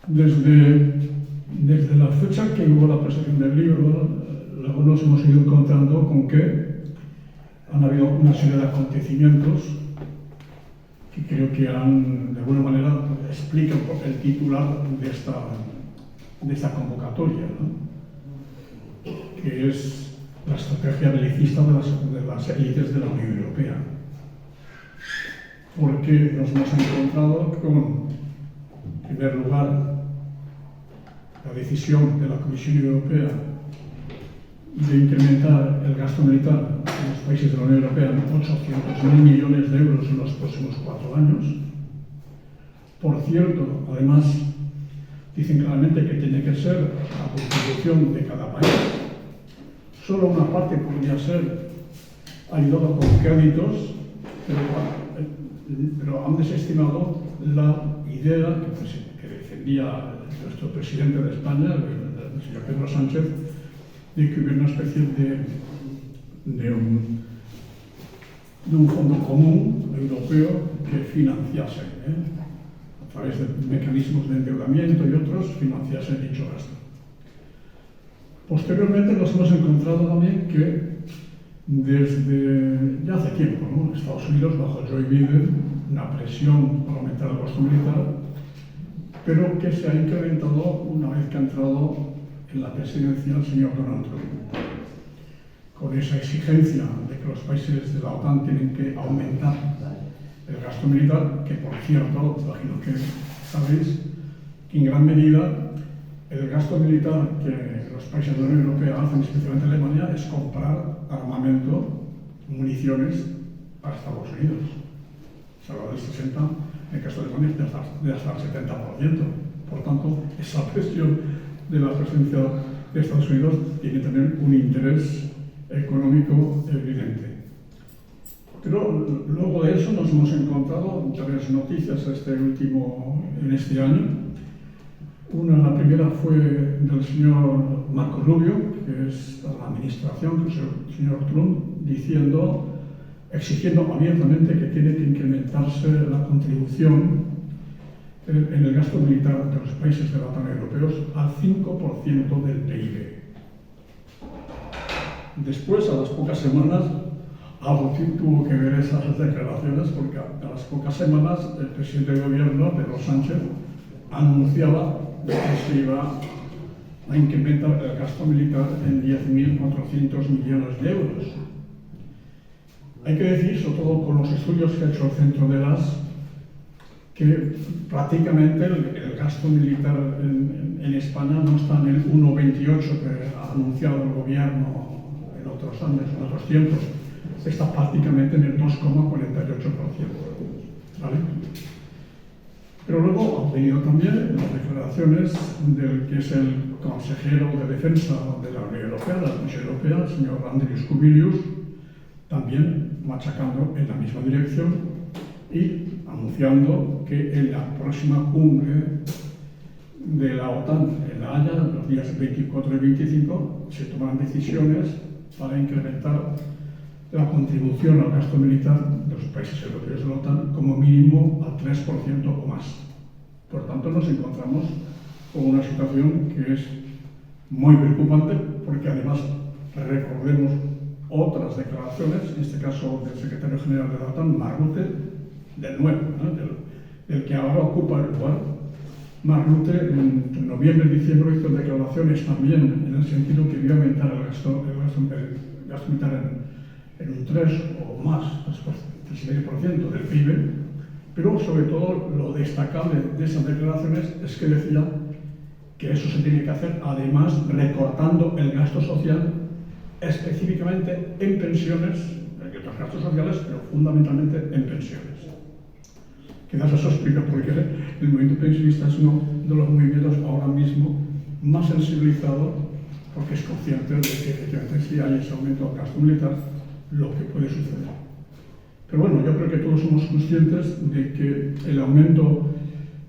Desde la fecha que hubo la presentación del libro, luego nos hemos ido encontrando con que han habido una serie de acontecimientos que creo que han, de alguna manera, explican el titular de esta convocatoria, ¿no? Que es la estrategia belicista de las élites de la Unión Europea. Porque nos hemos encontrado con, en primer lugar, la decisión de la Comisión Europea de incrementar el gasto militar en los países de la Unión Europea en 800.000 millones de euros en los próximos 4 años. Por cierto, además, dicen claramente que tiene que ser la contribución de cada país. Solo una parte podría ser ayudada con créditos, pero han desestimado la idea que defendía nuestro presidente de España, el señor Pedro Sánchez, de que hubiera una especie de un fondo común europeo que financiase, a través de mecanismos de endeudamiento y otros, financiase dicho gasto. Posteriormente nos hemos encontrado también que desde ya hace tiempo, ¿no?, Estados Unidos, bajo Joe Biden, una presión para aumentar el gasto militar, pero que se ha incrementado una vez que ha entrado en la presidencia el señor Donald Trump, con esa exigencia de que los países de la OTAN tienen que aumentar el gasto militar, que por cierto, imagino que sabéis, que en gran medida el gasto militar que los países de la Unión Europea hacen, especialmente Alemania, es comprar armamento, municiones para Estados Unidos. Se habla del 60%, en el caso de Alemania de hasta el 70%. Por tanto, esa presión de la presencia de Estados Unidos tiene también un interés económico evidente. Pero luego de eso nos hemos encontrado varias noticias en este año. La primera fue del señor Marco Rubio, que es la administración, que es el señor Trump, exigiendo abiertamente que tiene que incrementarse la contribución en el gasto militar de los países de la OTAN europeos al 5% del PIB. Después, a las pocas semanas, algo tuvo que ver esas declaraciones, porque a las pocas semanas el presidente del gobierno, Pedro Sánchez, anunciaba que se iba a incrementar el gasto militar en 10.400 millones de euros. Hay que decir, sobre todo con los estudios que ha hecho el Centro de las, que prácticamente el gasto militar en España no está en el 1,28 que ha anunciado el gobierno en otros años, en otros tiempos, está prácticamente en el 2,48%. ¿Vale? Pero luego han venido también las declaraciones del que es el consejero de defensa de la Unión Europea, de la Comisión Europea, el señor Andrius Kubilius, también machacando en la misma dirección y anunciando que en la próxima cumbre de la OTAN en La Haya, los días 24 y 25, se tomarán decisiones para incrementar la contribución al gasto militar de los países europeos de la OTAN como mínimo al 3% o más. Por tanto, nos encontramos con una situación que es muy preocupante, porque además recordemos otras declaraciones, en este caso del secretario general de la OTAN, Mark Rutte, del nuevo, ¿no?, del que ahora ocupa el lugar. Mark Rutte en noviembre y diciembre hizo declaraciones también en el sentido que iba a aumentar el gasto militar en un 3 o más, 3,5% del PIB, pero sobre todo lo destacable de esas declaraciones es que decía que eso se tiene que hacer además recortando el gasto social específicamente en pensiones, en otros gastos sociales, pero fundamentalmente en pensiones. Quizás eso explica por qué el movimiento pensionista es uno de los movimientos ahora mismo más sensibilizados, porque es consciente de que efectivamente si hay ese aumento del gasto militar, lo que puede suceder. Pero bueno, yo creo que todos somos conscientes de que el aumento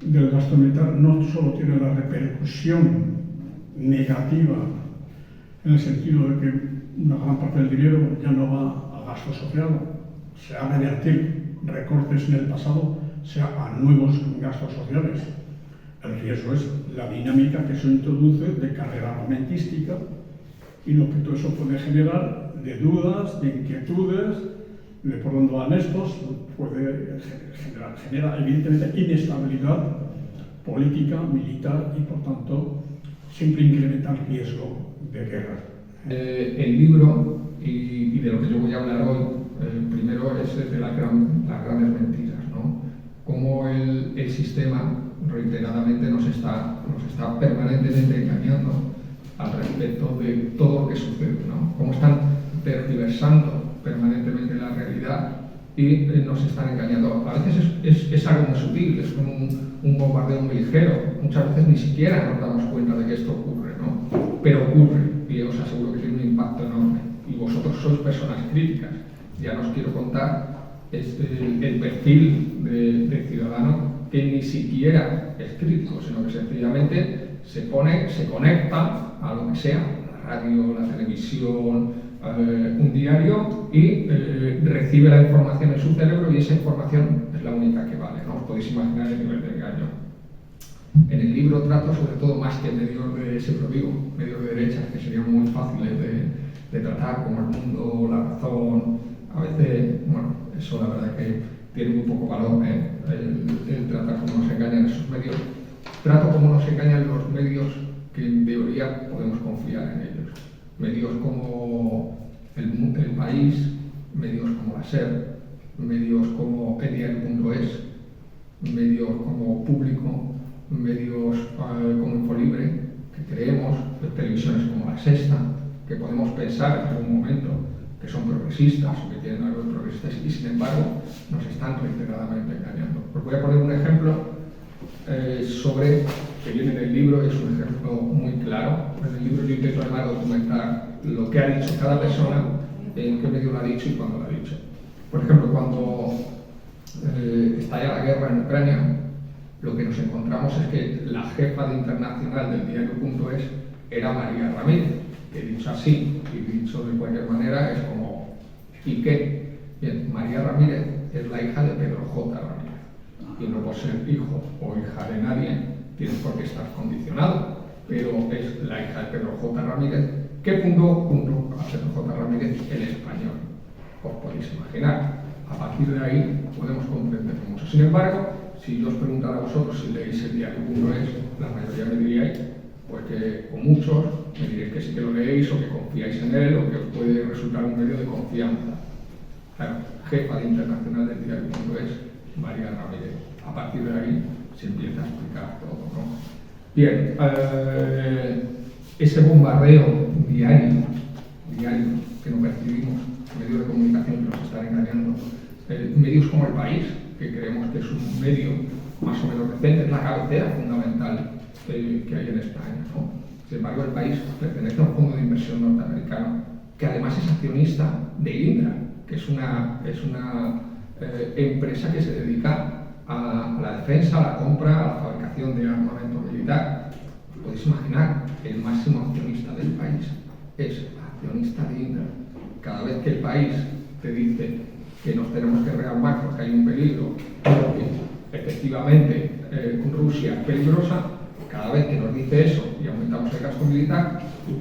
del gasto militar no solo tiene la repercusión negativa en el sentido de que una gran parte del dinero ya no va al gasto social, sea a revertir recortes en el pasado, sea a nuevos gastos sociales. El riesgo es la dinámica que eso introduce de carrera armamentística y lo que todo eso puede generar de dudas, de inquietudes, de por dónde van estos, puede genera evidentemente inestabilidad política, militar y por tanto siempre incrementa el riesgo de guerra. El libro, y de lo que yo voy a hablar hoy, primero es de las grandes mentiras, ¿no? Cómo el sistema reiteradamente nos está permanentemente engañando al respecto de todo lo que sucede, ¿no? Cómo están tergiversando permanentemente la realidad y nos están engañando. A veces es algo muy sutil, es como un bombardeo muy ligero. Muchas veces ni siquiera nos damos cuenta de que esto ocurre, ¿no? Pero ocurre, y os aseguro que tiene un impacto enorme. Y vosotros sois personas críticas. Ya no os quiero contar el perfil de ciudadano que ni siquiera es crítico, sino que sencillamente se conecta a lo que sea, la radio, la televisión, un diario, y recibe la información en su cerebro, y esa información es la única que vale, ¿no? Os podéis imaginar el nivel de engaño. En el libro trato sobre todo, más que medios de, siempre digo, medios de derecha, que serían muy fáciles de tratar, como El Mundo, La Razón. A veces, bueno, eso la verdad que tiene muy poco valor, el tratar cómo nos engañan esos medios. Trato cómo nos engañan los medios que en teoría podemos confiar en ellos. Medios como El País, medios como la SER, medios como eldiario.es, medios como Público, medios como Infolibre, que creemos, televisiones como La Sexta, que podemos pensar en algún momento que son progresistas o que tienen algo de progresistas, y sin embargo nos están reiteradamente engañando. Os voy a poner un ejemplo que viene en el libro, es un ejemplo muy claro. En el libro yo intento además documentar lo que ha dicho cada persona, en qué medio lo ha dicho y cuándo lo ha dicho. Por ejemplo, cuando estalla la guerra en Ucrania, lo que nos encontramos es que la jefa de internacional del diario.es era María Ramírez, que dicho así y dicho de cualquier manera es como ¿y qué? Bien, María Ramírez es la hija de Pedro J. Ramírez, y no por ser hijo o hija de nadie tiene por qué estar condicionado, pero es la hija de Pedro J. Ramírez que fundó junto a Pedro J. Ramírez El Español. Os podéis imaginar, a partir de ahí podemos comprender mucho. Sin embargo, si yo os preguntara a vosotros si leéis el diario.es, la mayoría me diríais, pues que, o muchos, me diréis que sí que lo leéis o que confiáis en él o que os puede resultar un medio de confianza. Claro, jefa de internacional del diario.es, María Ramírez. A partir de ahí se empieza a explicar todo, ¿no? Bien, ese bombardeo diario que no percibimos, medios de comunicación que nos están engañando, medios como El País, que creemos que es un medio más o menos decente, es la cabecera fundamental que hay en España, ¿no? Sin embargo, El País pertenece a un fondo de inversión norteamericano que además es accionista de Indra, que es una empresa que se dedica a la defensa, a la compra, a la fabricación de armamento militar. Os podéis imaginar, el máximo accionista del País es accionista de Indra. Cada vez que El País te dice que nos tenemos que rearmar porque hay un peligro, porque efectivamente Rusia es peligrosa, cada vez que nos dice eso y aumentamos el gasto militar,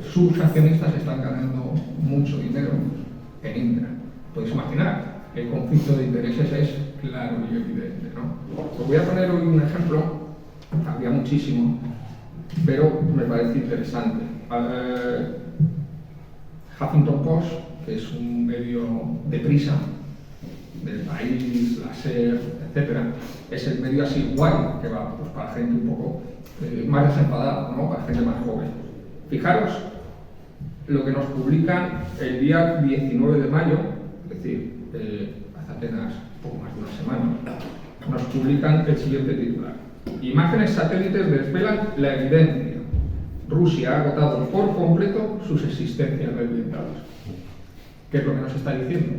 sus accionistas están ganando mucho dinero en Indra. Podéis imaginar, el conflicto de intereses es claro y evidente, ¿no? Os voy a poner hoy un ejemplo, cambia muchísimo, pero me parece interesante. Huffington Post, que es un medio de prisa, del País, la SER, etc., es el medio así guay, que va pues, para gente un poco más desenfadada, ¿no? Para gente más joven. Fijaros lo que nos publican el día 19 de mayo, es decir, hace apenas poco más de una semana, nos publican el siguiente titular. Imágenes satélites desvelan la evidencia. Rusia ha agotado por completo sus existencias de blindados. ¿Qué es lo que nos está diciendo?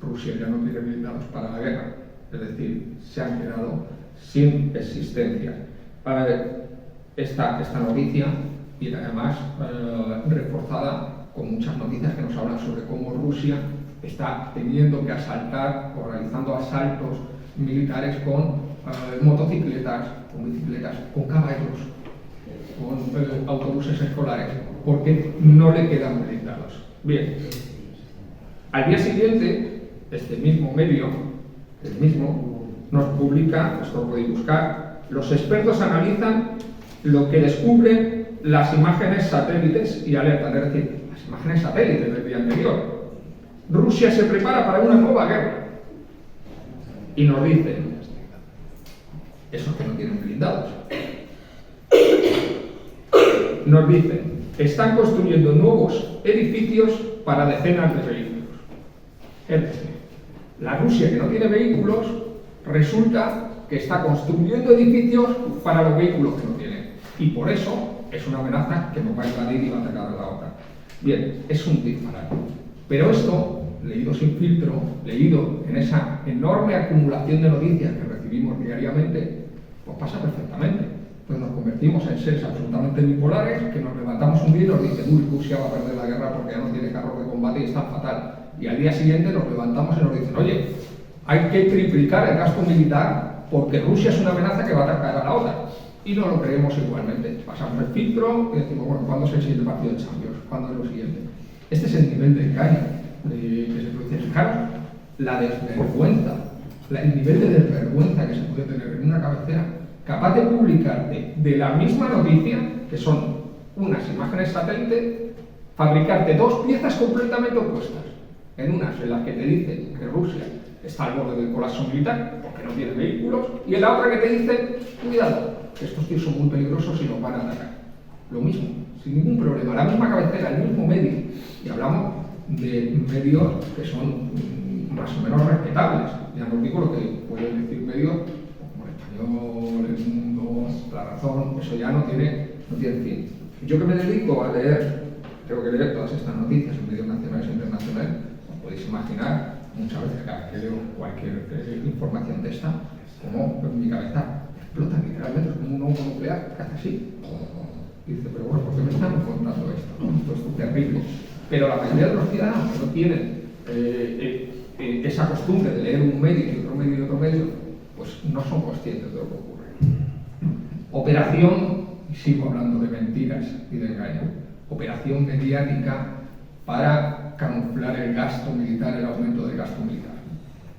Rusia ya no tiene blindados para la guerra, es decir, se han quedado sin existencia. Esta noticia y además reforzada con muchas noticias que nos hablan sobre cómo Rusia está teniendo que asaltar o realizando asaltos militares con motocicletas, con bicicletas, con caballos, con autobuses escolares, porque no le quedan blindados. Bien, al día siguiente, este mismo medio, el mismo, nos publica, esto lo podéis buscar, los expertos analizan lo que descubren las imágenes satélites y alertan, es decir, las imágenes satélites del día anterior. Rusia se prepara para una nueva guerra. Y nos dicen, esos que no tienen blindados, nos dicen, están construyendo nuevos edificios para decenas de vehículos. Es decir, la Rusia que no tiene vehículos, resulta que está construyendo edificios para los vehículos que no tienen. Y por eso es una amenaza que nos va a invadir y va a atacar a la OTAN. Bien, es un disparate. Pero esto, leído sin filtro, leído en esa enorme acumulación de noticias que recibimos diariamente, pues pasa perfectamente. Entonces nos convertimos en seres absolutamente bipolares, que nos levantamos un día y nos dicen, uy, Rusia va a perder la guerra porque ya no tiene carros de combate y está fatal. Y al día siguiente nos levantamos y nos dicen, oye, hay que triplicar el gasto militar porque Rusia es una amenaza que va a atacar a la OTAN. Y no lo creemos igualmente. Pasamos el filtro y decimos, bueno, ¿cuándo es el siguiente partido de Champions? ¿Cuándo es lo siguiente? Este es el nivel de engaño que se produce. Fijaros, la desvergüenza, el nivel de desvergüenza que se puede tener en una cabecera capaz de publicarte de la misma noticia, que son unas imágenes satélite, fabricarte dos piezas completamente opuestas. En unas en las que te dicen que Rusia está al borde del colapso militar porque no tiene vehículos, y en la otra que te dicen, cuidado, que estos tíos son muy peligrosos y nos van a atacar. Lo mismo, sin ningún problema, la misma cabecera, el mismo medio. Y hablamos de medios que son más o menos respetables. Ya no os digo lo que pueden decir medios como el Español, El Mundo, La Razón, eso ya no tiene fin. Yo que me dedico a leer, tengo que leer todas estas noticias en medios nacionales e internacionales, os podéis imaginar muchas veces cada vez que leo cualquier información de esta, como en mi cabeza explota literalmente, es como un hongo nuclear, que hace así. Y dice, pero bueno, ¿por qué me están contando esto? Esto es terrible. Pero la mayoría de los ciudadanos que no tienen esa costumbre de leer un medio y otro medio y otro medio, pues no son conscientes de lo que ocurre. Operación, y sigo hablando de mentiras y de engaño, operación mediática para camuflar el gasto militar, el aumento del gasto militar.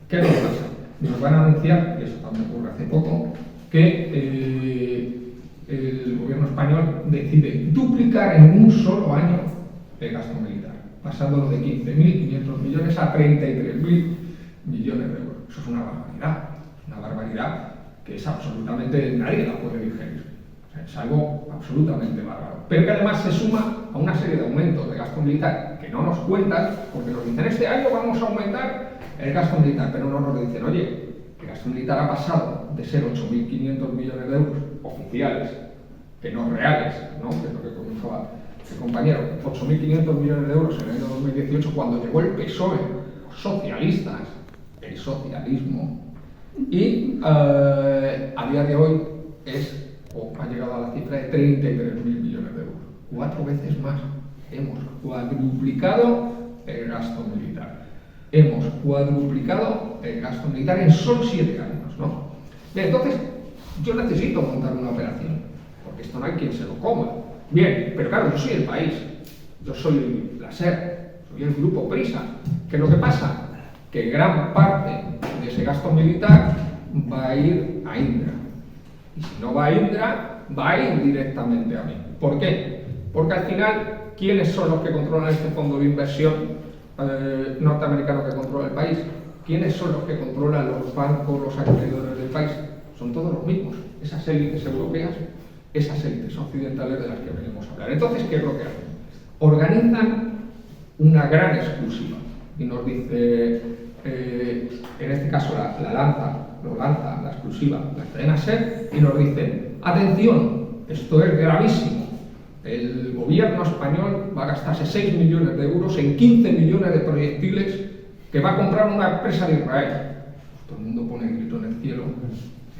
¿Qué nos pasa? Nos van a anunciar, y eso también ocurre hace poco, que el gobierno español decide duplicar en un solo año el gasto militar, pasándolo de 15.500 millones a 33.000 millones de euros. Eso es una barbaridad que es absolutamente, nadie la puede digerir. O sea, es algo absolutamente bárbaro. Pero que además se suma a una serie de aumentos de gasto militar que no nos cuentan, porque nos dicen, este año vamos a aumentar el gasto militar, pero no nos dicen, oye, el gasto militar ha pasado de ser 8.500 millones de euros oficiales, que no reales, ¿no? Que es lo que comentaba el compañero, 8.500 millones de euros en el año 2018, cuando llegó el PSOE, los socialistas, el socialismo, y a día de hoy ha llegado a la cifra de 33.000 millones de euros. 4 veces más. Hemos cuadruplicado el gasto militar. Hemos cuadruplicado el gasto militar en solo 7 años, ¿no? Bien, entonces, yo necesito montar una operación, porque esto no hay quien se lo coma. Bien, pero claro, yo soy el país, yo soy la SER, soy el grupo Prisa. ¿Qué es lo que pasa? Que gran parte de ese gasto militar va a ir a Indra. Y si no va a Indra, va a ir directamente a mí. ¿Por qué? Porque al final, ¿quiénes son los que controlan este fondo de inversión norteamericano que controla el país? ¿Quiénes son los que controlan los bancos, los acreedores del país? Son todos los mismos, esas élites europeas, esas élites occidentales de las que venimos a hablar. Entonces, ¿qué es lo que hacen? Organizan una gran exclusiva y nos dice, en este caso lo lanza la exclusiva, la cadena SER, y nos dicen, atención, esto es gravísimo, el gobierno español va a gastarse 6 millones de euros en 15 millones de proyectiles que va a comprar una empresa de Israel. Todo el mundo pone el grito en el cielo,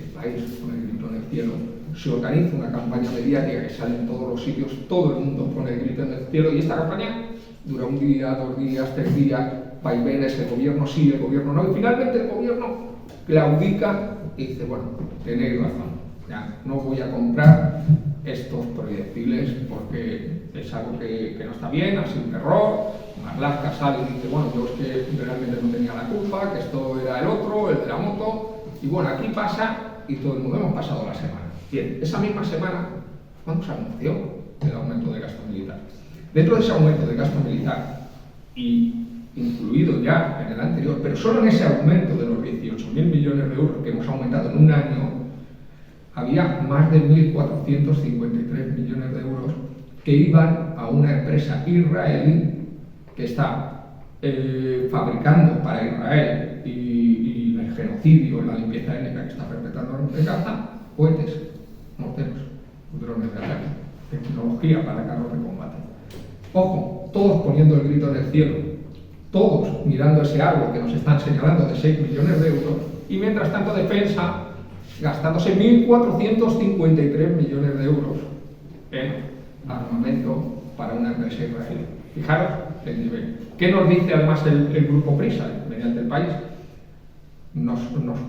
el país pone el grito en el cielo, se organiza una campaña mediática que sale en todos los sitios, todo el mundo pone el grito en el cielo, y esta campaña dura 1 día, 2 días, 3 días, vaivenes, el gobierno sí, el gobierno no, y finalmente el gobierno claudica y dice, bueno, tenéis razón, ya no voy a comprar estos proyectiles porque es algo que no está bien, ha sido un error. Marlaska sale y dice, bueno, yo es que realmente no tenía la culpa, que esto era el otro, el de la moto, y bueno, aquí pasa y todo el mundo hemos pasado la semana. Bien, esa misma semana, ¿cuándo se anunció el aumento de gasto militar? Dentro de ese aumento de gasto militar, y incluido ya en el anterior, pero solo en ese aumento de los 18.000 millones de euros que hemos aumentado en un año, había más de 1.453 millones de euros que iban a una empresa israelí que está fabricando para Israel y el genocidio, la limpieza étnica que está perpetrando en Gaza, cohetes, morteros, drones de ataque, tecnología para carros de combate. Ojo, todos poniendo el grito en el cielo, todos mirando ese árbol que nos están señalando de 6 millones de euros, y mientras tanto defensa gastándose 1.453 millones de euros en armamento para una empresa israelí. Fijaros el nivel. ¿Qué nos dice además el grupo Prisa mediante el país? Nos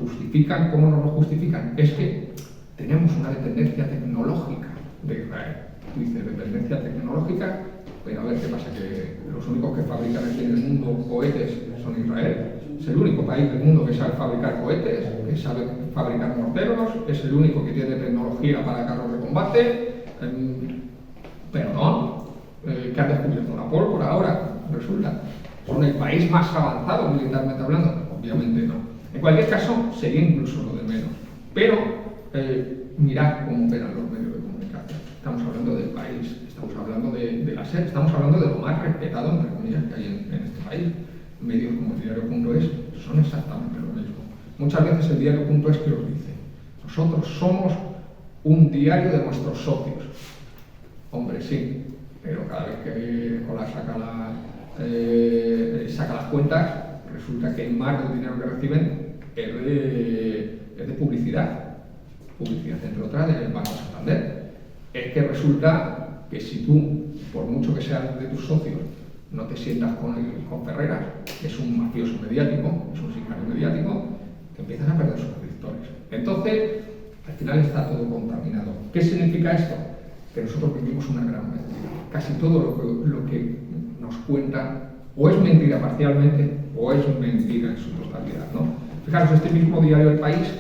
justifican. ¿Cómo nos lo justifican? Es que tenemos una dependencia tecnológica de Israel. Dice dependencia tecnológica, pero a ver qué pasa, que los únicos que fabrican aquí en el mundo cohetes son Israel. Es el único país del mundo que sabe fabricar cohetes, que sabe fabricar morteros, es el único que tiene tecnología para carros de combate. Que han descubierto la pólvora ahora, resulta. ¿Son el país más avanzado militarmente hablando? Obviamente no. En cualquier caso, sería incluso lo de menos. Pero mirad cómo operan los medios de comunicación. Estamos hablando del país, estamos hablando de la SER, estamos hablando de lo más respetado, entre comillas, que hay en este país. Medios como el diario.es son exactamente lo mismo. Muchas veces el diario.es que os dice, nosotros somos un diario de nuestros socios. Hombre, sí, pero cada vez que Nicolás saca las cuentas, resulta que más del dinero que reciben es de publicidad, entre otras del Banco Santander. Es que resulta que si tú, por mucho que seas de tus socios, no te sientas con Ferreras, que es un mafioso mediático, es un sicario mediático, empiezas a perder suscriptores. Entonces, al final está todo contaminado. ¿Qué significa esto? Que nosotros vivimos una gran mentira. Casi todo lo que nos cuentan o es mentira parcialmente o es mentira en su totalidad, ¿no? Fijaros, este mismo diario El País,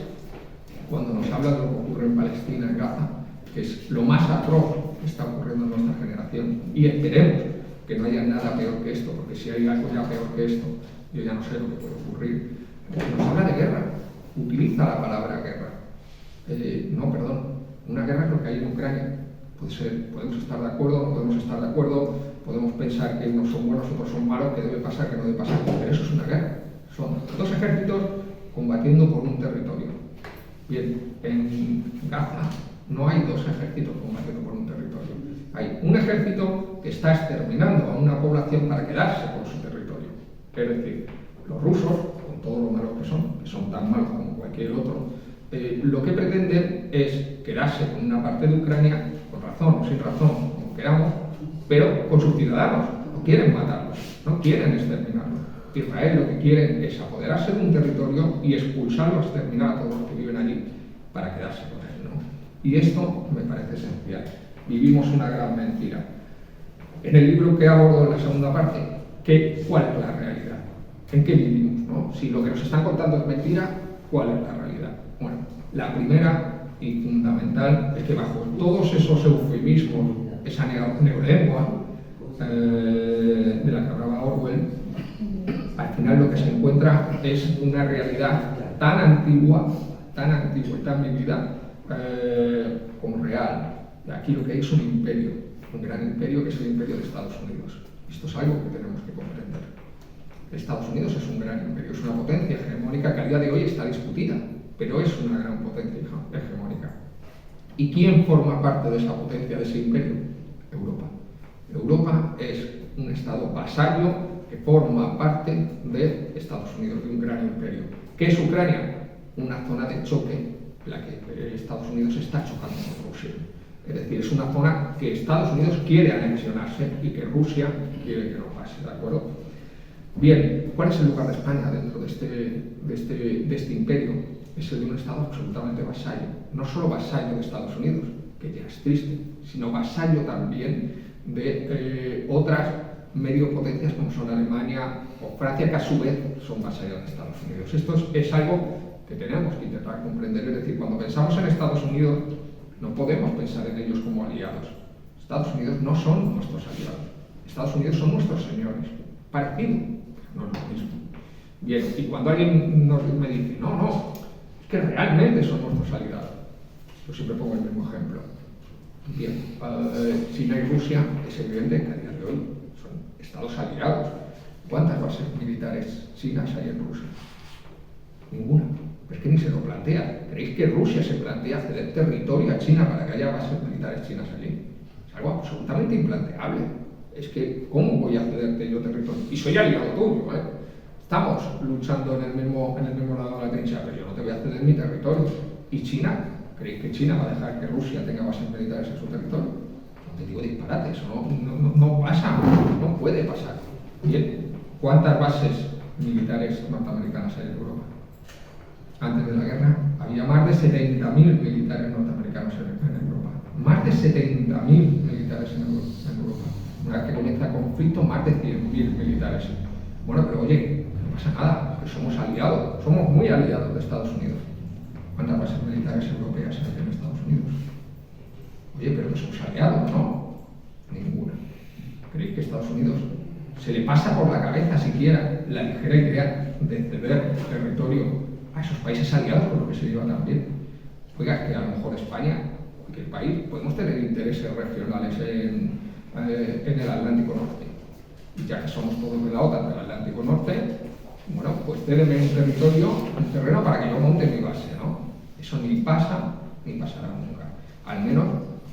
cuando nos habla de lo que ocurre en Palestina, en Gaza, que es lo más atroz que está ocurriendo en nuestra generación, y esperemos que no haya nada peor que esto, porque si hay algo ya peor que esto, yo ya no sé lo que puede ocurrir. Nos habla de guerra, utiliza la palabra guerra. Una guerra es lo que hay en Ucrania. Podemos estar de acuerdo, no podemos estar de acuerdo, podemos pensar que unos son buenos, otros son malos, que debe pasar, que no debe pasar, pero eso es una guerra. Son dos ejércitos combatiendo por un territorio. Bien, en Gaza no hay dos ejércitos combatiendo por un territorio. Hay un ejército que está exterminando a una población para quedarse con su territorio. Es decir, los rusos, con todo lo malos que son tan malos como cualquier otro, lo que pretenden es quedarse con una parte de Ucrania, con razón o sin razón, como queramos, pero con sus ciudadanos. No quieren matarlos, no quieren exterminarlos. Israel lo que quiere es apoderarse de un territorio y expulsarlo, exterminar a todos los que viven allí para quedarse con él, ¿no? Y esto me parece esencial. Vivimos una gran mentira. En el libro que abordo en la segunda parte, ¿cuál es la realidad? ¿En qué vivimos, no? Si lo que nos están contando es mentira, ¿cuál es la realidad? Bueno, la primera y fundamental es que bajo todos esos eufemismos, esa neolengua de la que hablaba Orwell, al final lo que se encuentra es una realidad tan antigua y tan vivida como real. Aquí lo que hay es un imperio, un gran imperio, que es el imperio de Estados Unidos. Esto es algo que tenemos que comprender. Estados Unidos es un gran imperio, es una potencia hegemónica que a día de hoy está discutida, pero es una gran potencia hegemónica. ¿Y quién forma parte de esa potencia, de ese imperio? Europa. Europa es un estado vasallo que forma parte de Estados Unidos, de un gran imperio. ¿Qué es Ucrania? Una zona de choque en la que Estados Unidos está chocando con Rusia. Es decir, es una zona que Estados Unidos quiere anexionarse y que Rusia quiere que no pase, ¿de acuerdo? Bien, ¿cuál es el lugar de España dentro de este imperio? Es el de un Estado absolutamente vasallo. No solo vasallo de Estados Unidos, que ya es triste, sino vasallo también de otras medio potencias como son Alemania o Francia, que a su vez son vasallos de Estados Unidos. Esto es algo que tenemos que intentar comprender, es decir, cuando pensamos en Estados Unidos no podemos pensar en ellos como aliados. Estados Unidos no son nuestros aliados, Estados Unidos son nuestros señores, parecido, no es lo mismo. Bien, y cuando alguien me dice, no, es que realmente son nuestros aliados, yo siempre pongo el mismo ejemplo. Bien, China y Rusia es evidente que a día de hoy son estados aliados. ¿Cuántas bases militares chinas hay en Rusia? Ninguna. Es que ni se lo plantea. ¿Creéis que Rusia se plantea ceder territorio a China para que haya bases militares chinas allí? Es algo absolutamente implanteable. Es que, ¿cómo voy a cederte yo territorio? Y soy aliado tuyo, ¿eh? Estamos luchando en el mismo lado de la trinchera, pero yo no te voy a ceder mi territorio. ¿Y China? ¿Creéis que China va a dejar que Rusia tenga bases militares en su territorio? No te digo disparate, eso no pasa, no puede pasar. Bien, ¿cuántas bases militares norteamericanas hay en Europa? Antes de la guerra había más de 70.000 militares norteamericanos en Europa. Más de 70.000 militares en Europa. Una vez que comienza el conflicto, más de 100.000 militares. Bueno, pero oye, no pasa nada, porque somos aliados, somos muy aliados de Estados Unidos. ¿Cuántas bases militares europeas hay en Estados Unidos? Oye, pero que somos aliados, ¿no? Ninguna. ¿Creéis que Estados Unidos se le pasa por la cabeza siquiera la ligera idea de ceder territorio a esos países aliados con lo que se lleva también? Oiga, que a lo mejor España, cualquier país, podemos tener intereses regionales en el Atlántico Norte. Y ya que somos todos de la OTAN del Atlántico Norte, bueno, pues cédeme un territorio, un terreno para que yo monte mi base, ¿no? Eso ni pasa ni pasará nunca. Al menos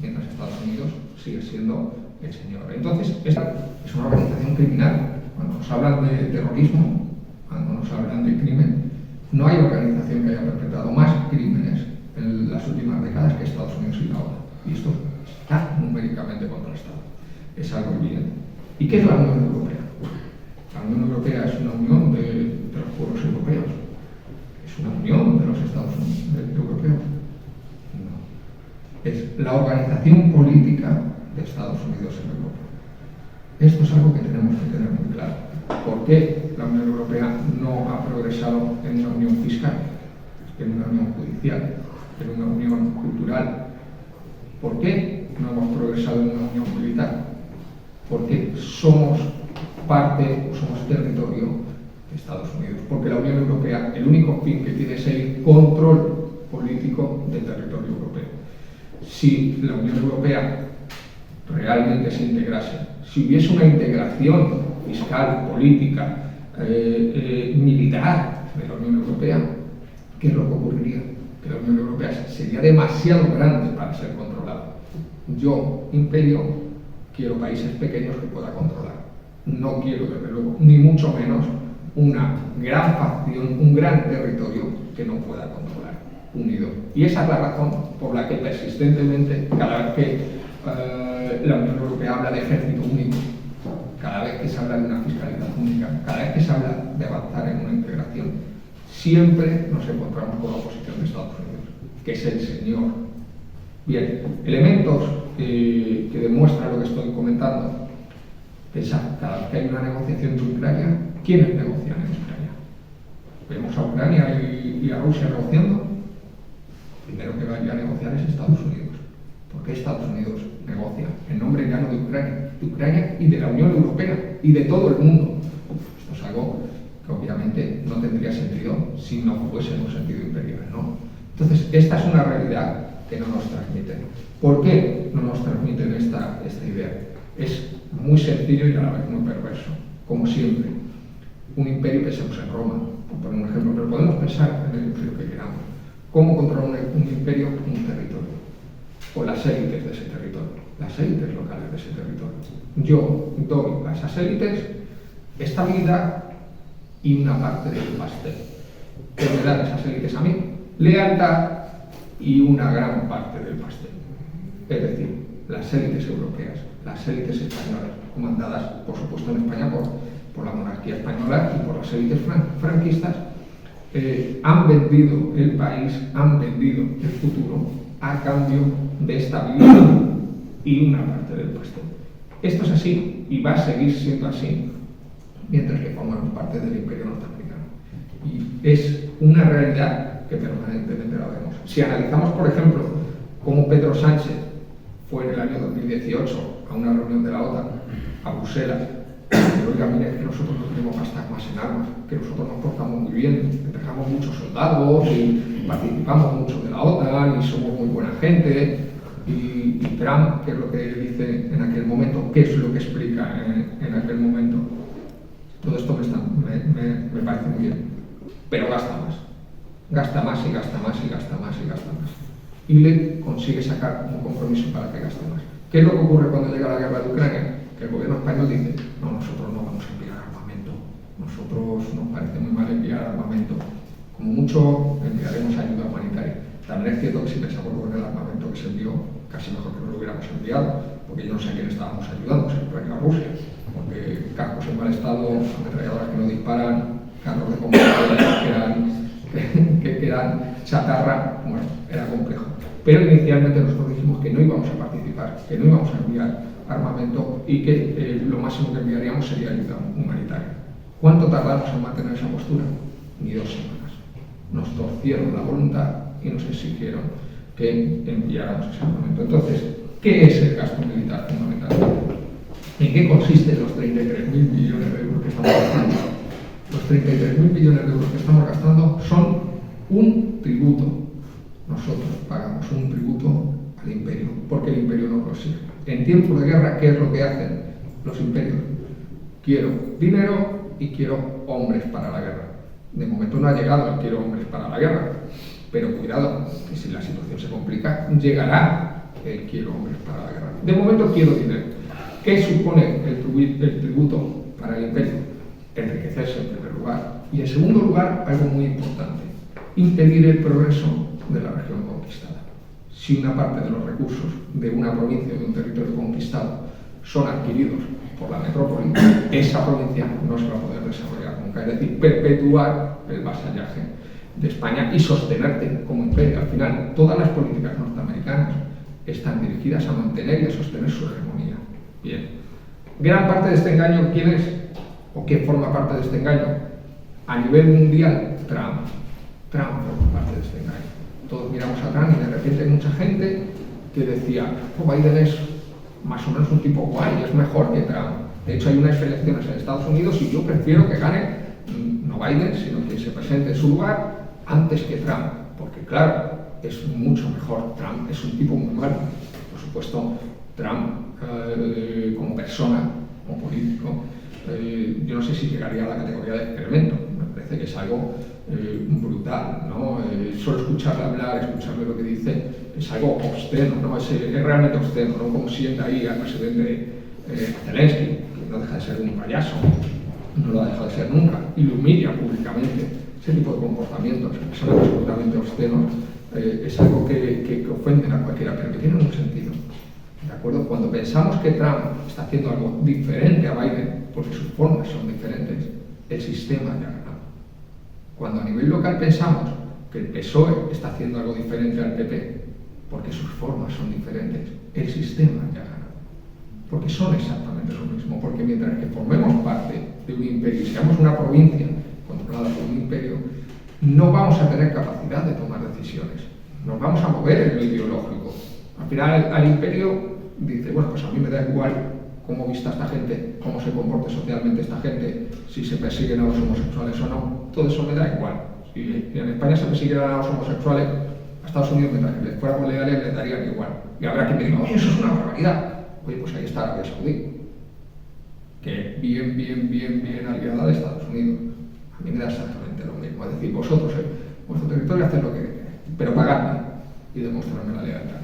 mientras Estados Unidos sigue siendo el señor. Entonces, esta es una organización criminal. Cuando nos hablan de terrorismo, cuando nos hablan de crimen, no hay organización que haya perpetrado más crímenes en las últimas décadas que Estados Unidos y la OTAN. Y esto está numéricamente contrastado. Es algo evidente. ¿Y qué es la Unión Europea? La Unión Europea es una unión de los pueblos europeos. ¿Es una unión de los Estados Unidos europeos? No. Es la organización política de Estados Unidos en Europa. Esto es algo que tenemos que tener muy claro. ¿Por qué la Unión Europea no ha progresado en una unión fiscal, en una unión judicial, en una unión cultural? ¿Por qué no hemos progresado en una unión militar? Porque somos parte o somos territorio de Estados Unidos. Porque la Unión Europea, el único fin que tiene es el control político del territorio europeo. Si la Unión Europea realmente se integrase, si hubiese una integración fiscal, política, militar de la Unión Europea, ¿qué es lo que ocurriría? Que la Unión Europea sería demasiado grande para ser controlada. Yo, imperio, quiero países pequeños que pueda controlar. No quiero, desde luego, ni mucho menos una gran facción, un gran territorio que no pueda controlar, unido. Y esa es la razón por la que persistentemente, cada vez que la Unión Europea habla de ejército único, cada vez que se habla de una fiscalidad única, cada vez que se habla de avanzar en una integración, siempre nos encontramos con la oposición de Estados Unidos, que es el señor. Bien, elementos que demuestran lo que estoy comentando. Pensad, cada vez que hay una negociación de Ucrania, ¿quiénes negocian en Ucrania? ¿Vemos a Ucrania y a Rusia negociando? Primero que vaya a negociar es Estados Unidos. ¿Por qué Estados Unidos negocia en nombre ya no de Ucrania y de la Unión Europea y de todo el mundo? Esto es algo que obviamente no tendría sentido si no fuese en un sentido imperial, ¿no? Entonces, esta es una realidad que no nos transmiten. ¿Por qué no nos transmiten esta idea? Es muy sencillo y a la vez muy perverso. Como siempre, un imperio, pensemos en Roma, por poner un ejemplo, pero podemos pensar en el imperio que queramos. ¿Cómo controla un imperio un territorio? O las élites de ese territorio, las élites locales de ese territorio. Yo doy a esas élites estabilidad y una parte del pastel. ¿Qué me dan esas élites a mí? Lealtad y una gran parte del pastel. Es decir, las élites europeas, las élites españolas, comandadas, por supuesto, en España por la monarquía española y por las élites franquistas, han vendido el país, han vendido el futuro a cambio de estabilidad y una parte del pastel. Esto es así y va a seguir siendo así mientras que formamos parte del imperio norteamericano. Y es una realidad que permanentemente la vemos. Si analizamos, por ejemplo, cómo Pedro Sánchez fue en el año 2018 a una reunión de la OTAN, a Bruselas, y oiga, mire, que nosotros no tenemos gastar más en armas, que nosotros nos portamos muy bien, entregamos muchos soldados y participamos mucho de la OTAN y somos muy buena gente. Y Trump, ¿qué es lo que dice en aquel momento? ¿Qué es lo que explica en aquel momento? Todo esto me parece muy bien, pero gasta más. Gasta más y gasta más y gasta más y gasta más. Y le consigue sacar un compromiso para que gaste más. ¿Qué es lo que ocurre cuando llega la guerra de Ucrania? Que el gobierno español dice, no, nosotros no vamos a enviar armamento, nosotros nos parece muy mal enviar armamento, como mucho enviaremos ayuda humanitaria. También es cierto que si pensamos en el armamento que se envió, casi mejor que no lo hubiéramos enviado, porque yo no sé a quién estábamos ayudando, si a Rusia, porque cascos en mal estado, ametralladoras que no disparan, carros de combate que eran chatarra, bueno, era complejo. Pero inicialmente nosotros dijimos que no íbamos a participar, que no íbamos a enviar armamento y que lo máximo que enviaríamos sería ayuda humanitaria. ¿Cuánto tardamos en mantener esa postura? Ni 2 semanas. Nos torcieron la voluntad y nos exigieron que enviáramos ese armamento. Entonces, ¿qué es el gasto militar fundamentalmente? ¿En qué consisten los 33.000 millones de euros que estamos gastando? Los 33.000 millones de euros que estamos gastando son un tributo. Nosotros pagamos un tributo al imperio, porque el imperio no consigue. En tiempos de guerra, ¿qué es lo que hacen los imperios? Quiero dinero y quiero hombres para la guerra. De momento no ha llegado el quiero hombres para la guerra, pero cuidado, que si la situación se complica, llegará el quiero hombres para la guerra. De momento quiero dinero. ¿Qué supone el tributo para el imperio? Enriquecerse en primer lugar. Y en segundo lugar, algo muy importante, impedir el progreso de la región conquistada. Si una parte de los recursos de una provincia o de un territorio conquistado son adquiridos por la metrópoli, esa provincia no se va a poder desarrollar nunca. Es decir, perpetuar el vasallaje de España y sostenerte como imperio. Al final, todas las políticas norteamericanas están dirigidas a mantener y a sostener su hegemonía. Bien. Gran parte de este engaño, ¿quién es? ¿O qué forma parte de este engaño? A nivel mundial, Trump. Trump forma parte de este engaño. Todos miramos a Trump y de repente hay mucha gente que decía, oh, Biden es más o menos un tipo guay, es mejor que Trump. De hecho, hay unas elecciones en Estados Unidos y yo prefiero que gane no Biden, sino quien se presente en su lugar antes que Trump. Porque claro, es mucho mejor. Trump es un tipo muy malo. Por supuesto, Trump como persona, como político, yo no sé si llegaría a la categoría de experimento. Me parece que es algo brutal, ¿no? Solo escucharle hablar, escucharle lo que dice, es algo obsceno, ¿no? Es realmente obsceno, ¿no? Como sienta ahí al presidente Zelensky, que no deja de ser un payaso, no lo ha dejado de ser nunca, y lo humilla públicamente. Ese tipo de comportamientos, que son absolutamente obscenos, es algo que ofenden a cualquiera, pero que tienen un sentido. ¿De acuerdo? Cuando pensamos que Trump está haciendo algo diferente a Biden, porque sus formas son diferentes, el sistema ya ha ganado. Cuando a nivel local pensamos que el PSOE está haciendo algo diferente al PP, porque sus formas son diferentes, el sistema ya ha ganado. Porque son exactamente lo mismo, porque mientras que formemos parte de un imperio y seamos una provincia controlada por un imperio, no vamos a tener capacidad de tomar decisiones, nos vamos a mover en lo ideológico. Al final al imperio dice, bueno, pues a mí me da igual cómo vista esta gente, cómo se comporte socialmente esta gente, si se persiguen a los homosexuales o no, todo eso me da igual. Si en España se persiguieran a los homosexuales, a Estados Unidos, mientras que les fuéramos legales, les darían igual. Y habrá quien me diga, oye, eso es una barbaridad. Oye, pues ahí está Arabia Saudí, que bien aliada de Estados Unidos. A mí me da exactamente lo mismo. Es decir, vosotros, vuestro territorio, haced lo que queráis, pero pagadme y demostrarme la lealtad.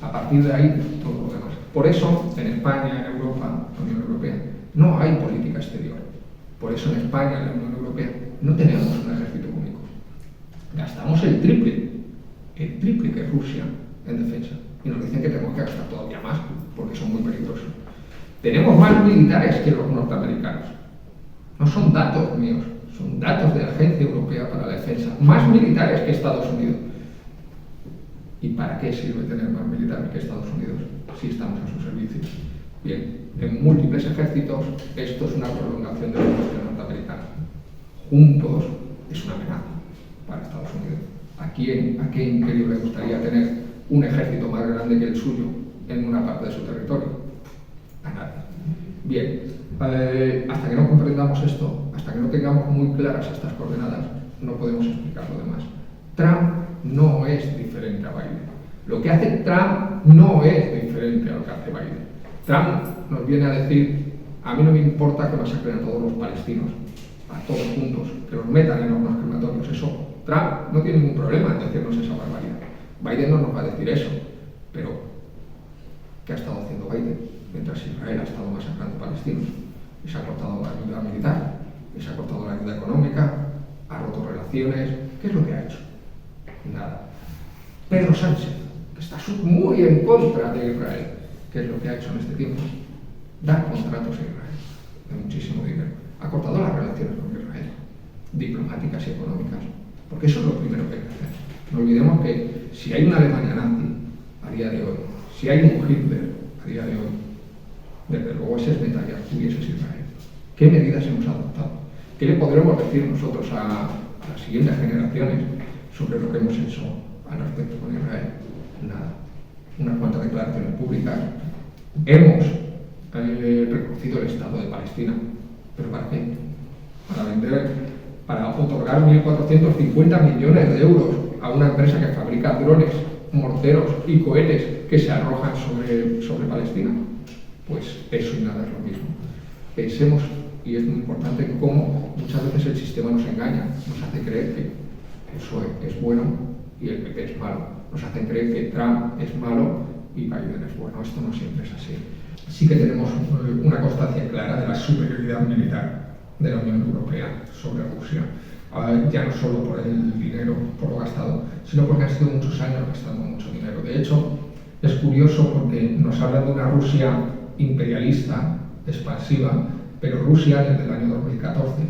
A partir de ahí, todo lo demás. Por eso, en España, en Europa, en la Unión Europea, no hay política exterior. Por eso, en España, en la Unión Europea, no tenemos un ejército único. Gastamos el triple que Rusia en defensa. Y nos dicen que tenemos que gastar todavía más, porque son muy peligrosos. Tenemos más militares que los norteamericanos. No son datos míos, son datos de la Agencia Europea para la Defensa. Más militares que Estados Unidos. ¿Y para qué sirve tener más militar que Estados Unidos si estamos a su servicio? Bien, en múltiples ejércitos esto es una prolongación de la cuestión norteamericana. Juntos es una amenaza para Estados Unidos. ¿A qué imperio le gustaría tener un ejército más grande que el suyo en una parte de su territorio? A nadie. Bien, hasta que no comprendamos esto, hasta que no tengamos muy claras estas coordenadas, no podemos explicar lo demás. Trump no es diferente a Biden. Lo que hace Trump no es diferente a lo que hace Biden. Trump nos viene a decir, a mí no me importa que masacren a todos los palestinos, a todos juntos, que los metan en hornos crematorios. Eso, Trump no tiene ningún problema en decirnos esa barbaridad. Biden no nos va a decir eso, pero ¿qué ha estado haciendo Biden mientras Israel ha estado masacrando palestinos? Les ha cortado la ayuda militar, les ha cortado la ayuda económica, ha roto relaciones. ¿Qué es lo que ha hecho? Nada. Pedro Sánchez, que está muy en contra de Israel, ¿qué es lo que ha hecho en este tiempo? Dar contratos a Israel de muchísimo dinero. Ha cortado las relaciones con Israel, diplomáticas y económicas, porque eso es lo primero que hay que hacer. No olvidemos que si hay una Alemania nazi a día de hoy, si hay un Hitler a día de hoy, desde luego ese es Netanyahu y ese es Israel. ¿Qué medidas hemos adoptado? ¿Qué le podremos decir nosotros a las siguientes generaciones sobre lo que hemos hecho al respecto con Israel? Nada. Unas cuantas declaraciones públicas. Hemos reconocido el Estado de Palestina. ¿Pero para qué? Para otorgar 1.450 millones de euros a una empresa que fabrica drones, morteros y cohetes que se arrojan sobre Palestina. Pues eso y nada es lo mismo. Pensemos, y es muy importante, cómo muchas veces el sistema nos engaña, nos hace creer que eso es bueno y el PP es malo. Nos hacen creer que Trump es malo y Biden es bueno. Esto no siempre es así. Sí que tenemos una constancia clara de la superioridad militar de la Unión Europea sobre Rusia. Ya no solo por el dinero, por lo gastado, sino porque han sido muchos años gastando mucho dinero. De hecho, es curioso porque nos hablan de una Rusia imperialista, expansiva, pero Rusia desde el año 2014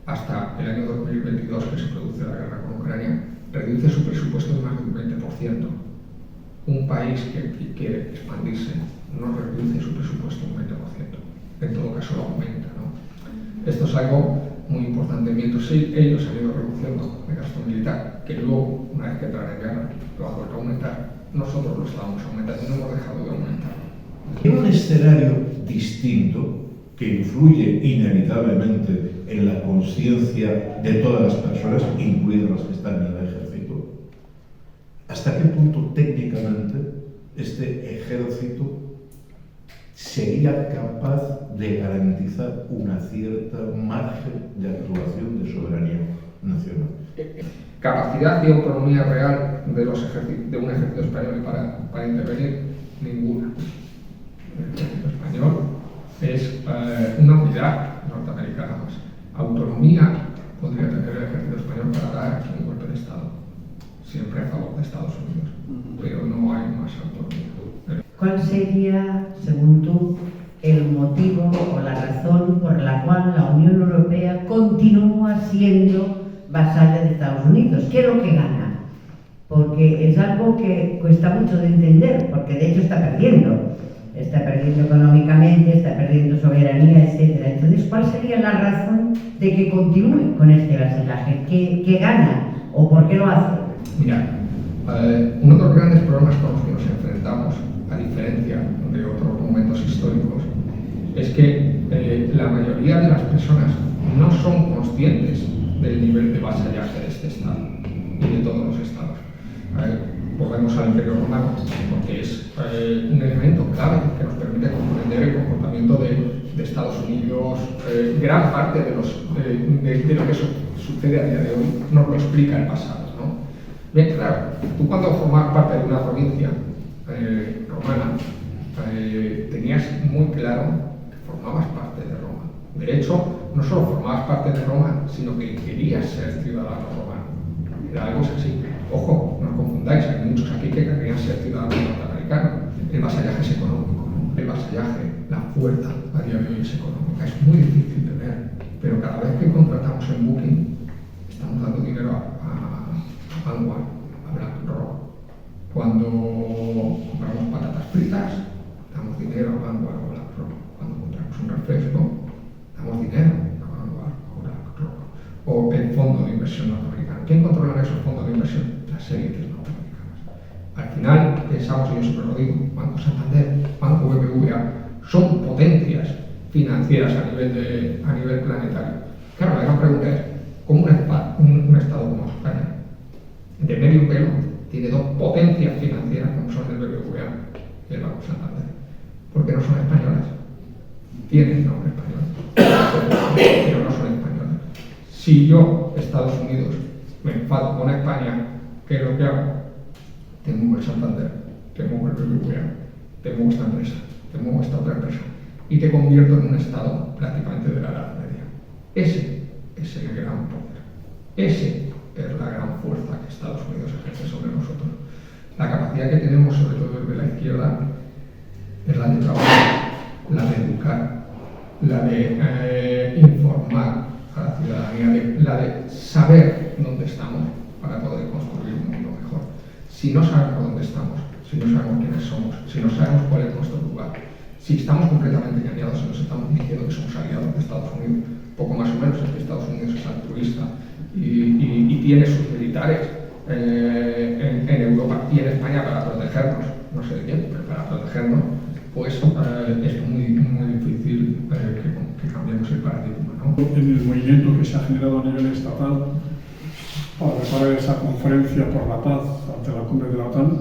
hasta el año 2022, que se produce la guerra con Ucrania, reduce su presupuesto en más de un 20%. Un país que quiere expandirse no reduce su presupuesto un 20%, en todo caso lo aumenta, ¿no? Esto es algo muy importante. Mientras ellos han ido reduciendo el gasto militar, que luego, una vez que entran en guerra, lo ha vuelto a aumentar, nosotros lo estábamos aumentando y no hemos dejado de aumentar. Hay un escenario distinto que influye inevitablemente en la conciencia de todas las personas, incluidas las que están en el ejército. ¿Hasta qué punto técnicamente este ejército sería capaz de garantizar una cierta margen de actuación de soberanía nacional? Capacidad y autonomía real de un ejército español para intervenir, ninguna. El ejército español es una unidad norteamericana más. Autonomía podría tener el ejército español para dar un golpe de Estado, siempre a favor de Estados Unidos, pero no hay más autonomía. ¿Cuál sería, según tú, el motivo o la razón por la cual la Unión Europea continúa siendo vasalla de Estados Unidos? ¿Qué es lo que gana? Porque es algo que cuesta mucho de entender, porque de hecho está perdiendo económicamente, está perdiendo soberanía, etc. Entonces, ¿cuál sería la razón de que continúe con este vasallaje? ¿Qué gana o por qué lo hace? Mira, uno de los grandes problemas con los que nos enfrentamos, a diferencia de otros momentos históricos, es que la mayoría de las personas no son conscientes del nivel de vasallaje de este Estado y de todos los Estados. Volvemos al Imperio Romano, porque es un elemento clave que nos permite comprender el comportamiento de Estados Unidos. Gran parte de lo que sucede a día de hoy nos lo explica el pasado, ¿no? Bien, claro, tú cuando formabas parte de una provincia romana, tenías muy claro que formabas parte de Roma. De hecho, no solo formabas parte de Roma, sino que querías ser ciudadano romano. Era algo así. Ojo, no os confundáis, hay muchos aquí que querrían ser ciudadanos norteamericanos. El vasallaje es económico, ¿no? El vasallaje, la fuerza a día de hoy es económica. Es muy difícil de ver, pero cada vez que contratamos en Booking, estamos dando dinero a Vanguard, a BlackRock, Cuando compramos patatas fritas, damos dinero a Banco Agrola Rojo. Cuando compramos un refresco, damos dinero a Banco Agrola Rojo. O el fondo de inversión norteamericano. ¿Quién controla esos fondos de inversión? Las élites norteamericanas. Al final, pensamos, y yo siempre lo digo, Banco Santander, Banco BBVA, son potencias financieras a nivel planetario. Claro, la gran pregunta es, ¿cómo un Estado como España, de medio pelo, tiene dos potencias financieras como son el BBVA y el Banco Santander? ¿Por qué no son españolas? Tienen nombre español, pero no son españolas. Si yo, Estados Unidos, me enfado con España, ¿qué es lo que hago? Tengo el Santander, tengo el BBVA, tengo esta empresa, tengo esta otra empresa, y te convierto en un Estado prácticamente de la Edad Media. Ese es el gran poder. Ese es la gran fuerza que Estados Unidos ejerce sobre nosotros. La capacidad que tenemos, sobre todo desde la izquierda, es la de trabajar, la de educar, la de informar a la ciudadanía, la de saber dónde estamos para poder construir un mundo mejor. Si no sabemos dónde estamos, si no sabemos quiénes somos, si no sabemos cuál es nuestro lugar, si estamos completamente engañados y nos estamos diciendo que somos aliados de Estados Unidos, poco más o menos es que Estados Unidos es altruista y tiene sus militares en Europa y en España para protegernos, no sé de quién, pero para protegernos, pues es muy difícil que cambiemos el paradigma, ¿no? En el movimiento que se ha generado a nivel estatal para preparar esa conferencia por la paz ante la cumbre de la OTAN,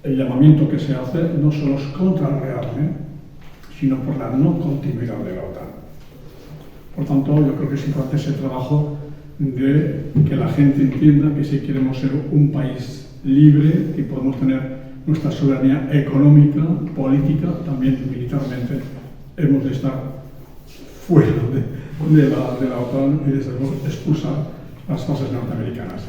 el llamamiento que se hace no solo es contra el rearme, sino por la no continuidad de la OTAN. Por tanto, yo creo que es importante ese trabajo de que la gente entienda que si queremos ser un país libre y podemos tener nuestra soberanía económica, política, también militarmente, hemos de estar fuera de la OTAN y desde luego expulsar las bases norteamericanas.